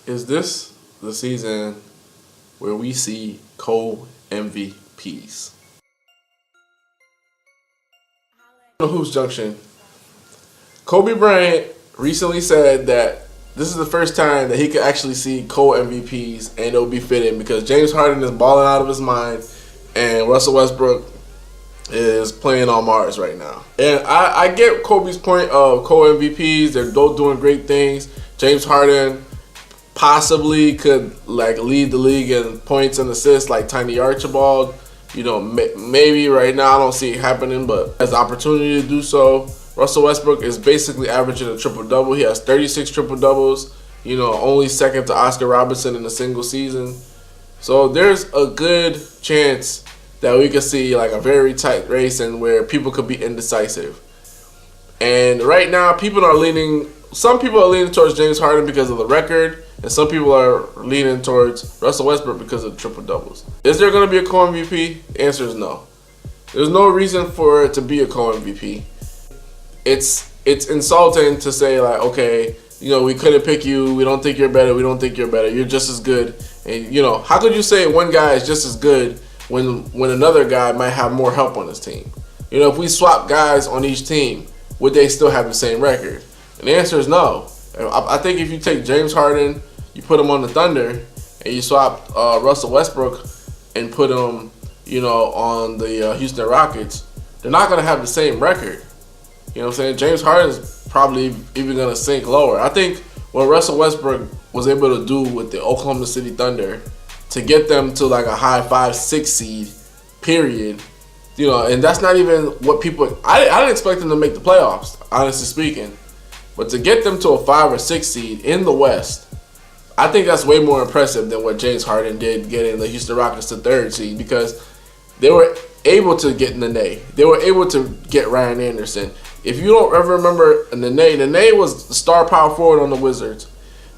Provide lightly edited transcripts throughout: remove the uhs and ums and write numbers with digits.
Is this the season where we see co-MVPs? On Hoops Junction, Kobe Bryant recently said that this is the first time that he could actually see co-MVPs, and it'll be fitting because James Harden is balling out of his mind and Russell Westbrook is playing on Mars right now. And I get Kobe's point of co-MVPs. They're both doing great things. James Harden possibly could lead the league in points and assists like Tiny Archibald. Maybe right now I don't see it happening, but has the opportunity to do so. Russell Westbrook is basically averaging a triple-double. He has 36 triple-doubles, only second to Oscar Robertson in a single season. So there's a good chance that we could see a very tight race and where people could be indecisive. And right now, some people are leaning towards James Harden because of the record, and some people are leaning towards Russell Westbrook because of the triple-doubles. Is there going to be a co-MVP? The answer is no. There's no reason for it to be a co-MVP. It's insulting to say, okay, we couldn't pick you, we don't think you're better, you're just as good. And, how could you say one guy is just as good when another guy might have more help on his team? If we swap guys on each team, would they still have the same record? And the answer is no. I think if you take James Harden, you put him on the Thunder, and you swap Russell Westbrook and put him, on the Houston Rockets, they're not going to have the same record. You know what I'm saying? James Harden's probably even going to sink lower. I think what Russell Westbrook was able to do with the Oklahoma City Thunder to get them to a high 5-6 seed, period, and that's not even what people... I didn't expect them to make the playoffs, honestly speaking. But to get them to a 5 or 6 seed in the West, I think that's way more impressive than what James Harden did getting the Houston Rockets to 3rd seed, because they were able to get Nene. They were able to get Ryan Anderson. If you don't ever remember Nene was the star power forward on the Wizards.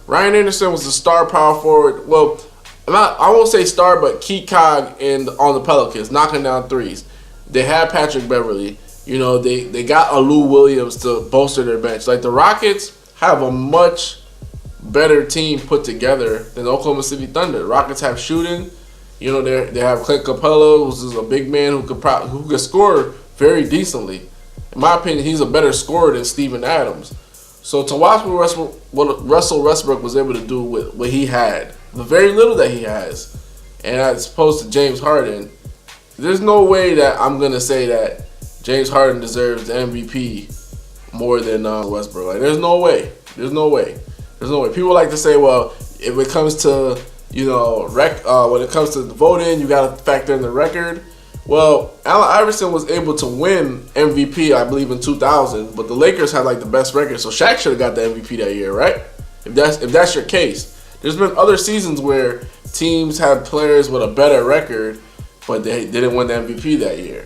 Ryan Anderson was the star power forward. Well, I won't say star, but key cog on the Pelicans, knocking down threes. They had Patrick Beverly. They got Lou Williams to bolster their bench. The Rockets have a much better team put together than the Oklahoma City Thunder. The Rockets have shooting. They have Clint Capella, who's a big man who could score very decently. In my opinion, he's a better scorer than Steven Adams. So to watch what Russell Westbrook was able to do with what he had, the very little that he has, and as opposed to James Harden, there's no way that I'm going to say that James Harden deserves the MVP more than Westbrook. There's no way. People like to say, well, if it comes to, when it comes to the voting, you got to factor in the record. Well, Allen Iverson was able to win MVP, I believe, in 2000, but the Lakers had the best record, so Shaq should have got the MVP that year, right? If that's your case. There's been other seasons where teams had players with a better record, but they didn't win the MVP that year.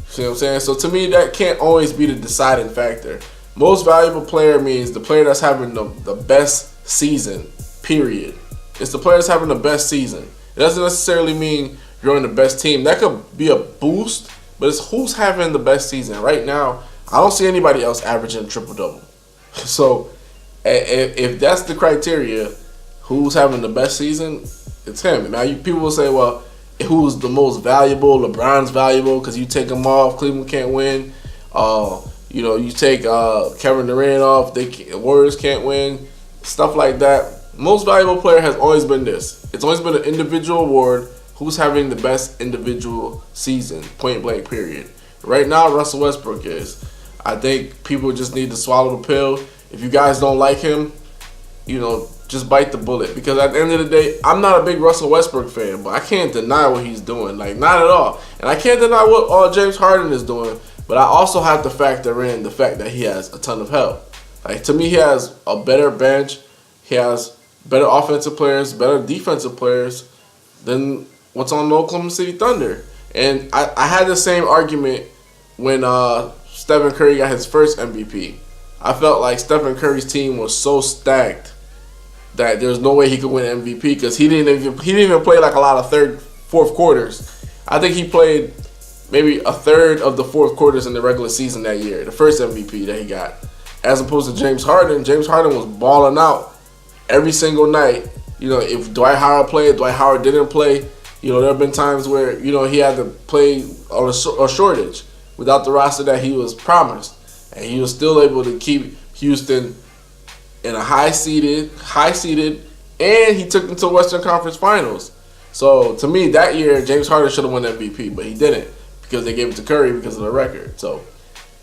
See what I'm saying? So to me, that can't always be the deciding factor. Most valuable player means the player that's having the best season, period. It's the player that's having the best season. It doesn't necessarily mean you're on the best team. That could be a boost, but it's who's having the best season. Right now, I don't see anybody else averaging a triple-double. So if that's the criteria, who's having the best season, it's him. Now, people will say, well, who's the most valuable? LeBron's valuable because you take him off, Cleveland can't win. You take Kevin Durant off, Warriors can't win. Stuff like that. Most valuable player has always been this. It's always been an individual award. Who's having the best individual season, point blank, period. Right now, Russell Westbrook is. I think people just need to swallow the pill. If you guys don't like him, just bite the bullet. Because at the end of the day, I'm not a big Russell Westbrook fan, but I can't deny what he's doing. Not at all. And I can't deny what all James Harden is doing, but I also have to factor in the fact that he has a ton of help. To me, he has a better bench. He has better offensive players, better defensive players than what's on the Oklahoma City Thunder. And I had the same argument when Stephen Curry got his first MVP. I felt like Stephen Curry's team was so stacked that there's no way he could win MVP because he didn't even play a lot of fourth quarters. I think he played maybe a third of the fourth quarters in the regular season that year, the first MVP that he got. As opposed to James Harden. James Harden was balling out every single night if Dwight Howard played, Dwight Howard didn't play. There have been times where he had to play on a shortage without the roster that he was promised, and he was still able to keep Houston in a high seeded, and he took them to Western Conference Finals. So to me, that year James Harden should have won MVP, but he didn't because they gave it to Curry because of the record. So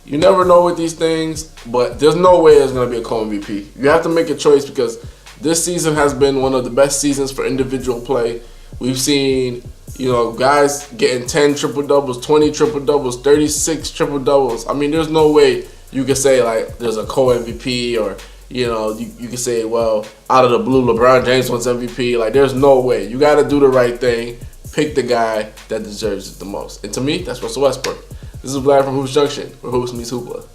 you never know with these things, but there's no way there's going to be a co-MVP. You have to make a choice because this season has been one of the best seasons for individual play. We've seen, guys getting 10 triple-doubles, 20 triple-doubles, 36 triple-doubles. I mean, there's no way you could say, like, there's a co-MVP or, you could say, well, out of the blue, LeBron James wants MVP. Like, there's no way. You got to do the right thing. Pick the guy that deserves it the most. And to me, that's Russell Westbrook. This is Vlad from Hoops Junction, where Hoops meets Hoopla.